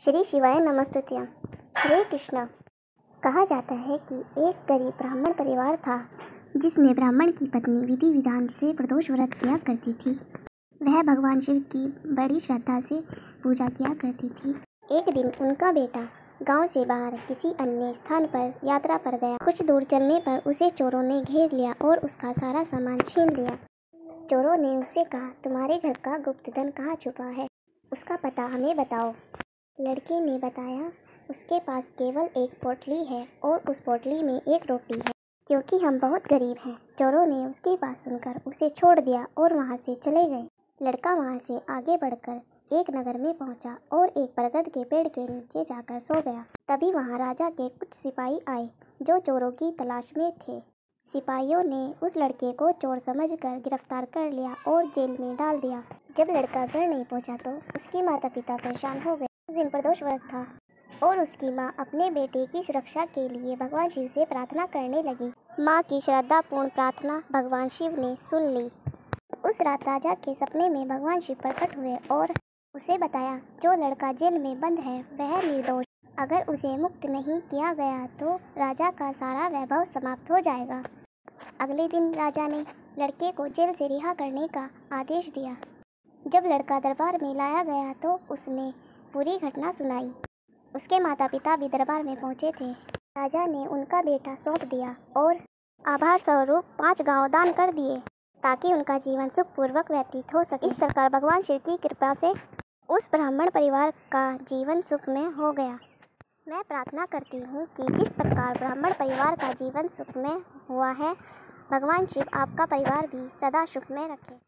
श्री शिवाय नमस्तुभ्यं। हरे कृष्णा। कहा जाता है कि एक गरीब ब्राह्मण परिवार था जिसमें ब्राह्मण की पत्नी विधि विधान से प्रदोष व्रत किया करती थी। वह भगवान शिव की बड़ी श्रद्धा से पूजा किया करती थी। एक दिन उनका बेटा गांव से बाहर किसी अन्य स्थान पर यात्रा पर गया। कुछ दूर चलने पर उसे चोरों ने घेर लिया और उसका सारा सामान छीन लिया। चोरों ने उससे कहा, तुम्हारे घर का गुप्त धन कहाँ छुपा है, उसका पता हमें बताओ। लड़के ने बताया, उसके पास केवल एक पोटली है और उस पोटली में एक रोटी है, क्योंकि हम बहुत गरीब हैं। चोरों ने उसकी बात सुनकर उसे छोड़ दिया और वहां से चले गए। लड़का वहां से आगे बढ़कर एक नगर में पहुंचा और एक बरगद के पेड़ के नीचे जाकर सो गया। तभी वहां राजा के कुछ सिपाही आए जो चोरों की तलाश में थे। सिपाहियों ने उस लड़के को चोर समझकर गिरफ्तार कर लिया और जेल में डाल दिया। जब लड़का घर नहीं पहुंचा तो उसके माता पिता परेशान हो गए। उस दिन प्रदोष व्रत था और उसकी माँ अपने बेटे की सुरक्षा के लिए भगवान शिव से प्रार्थना करने लगी। माँ की श्रद्धापूर्ण प्रार्थना भगवान शिव ने सुन ली। उस रात राजा के सपने में भगवान शिव प्रकट हुए और उसे बताया, जो लड़का जेल में बंद है वह निर्दोष, अगर उसे मुक्त नहीं किया गया तो राजा का सारा वैभव समाप्त हो जाएगा। अगले दिन राजा ने लड़के को जेल से रिहा करने का आदेश दिया। जब लड़का दरबार में लाया गया तो उसने पूरी घटना सुनाई। उसके माता पिता भी दरबार में पहुंचे थे। राजा ने उनका बेटा सौंप दिया और आभार स्वरूप 5 गांव दान कर दिए ताकि उनका जीवन सुखपूर्वक व्यतीत हो सके। इस प्रकार भगवान शिव की कृपा से उस ब्राह्मण परिवार का जीवन सुखमय हो गया। मैं प्रार्थना करती हूँ कि जिस प्रकार ब्राह्मण परिवार का जीवन सुखमय हुआ है, भगवान शिव आपका परिवार भी सदा सुखमय रखे।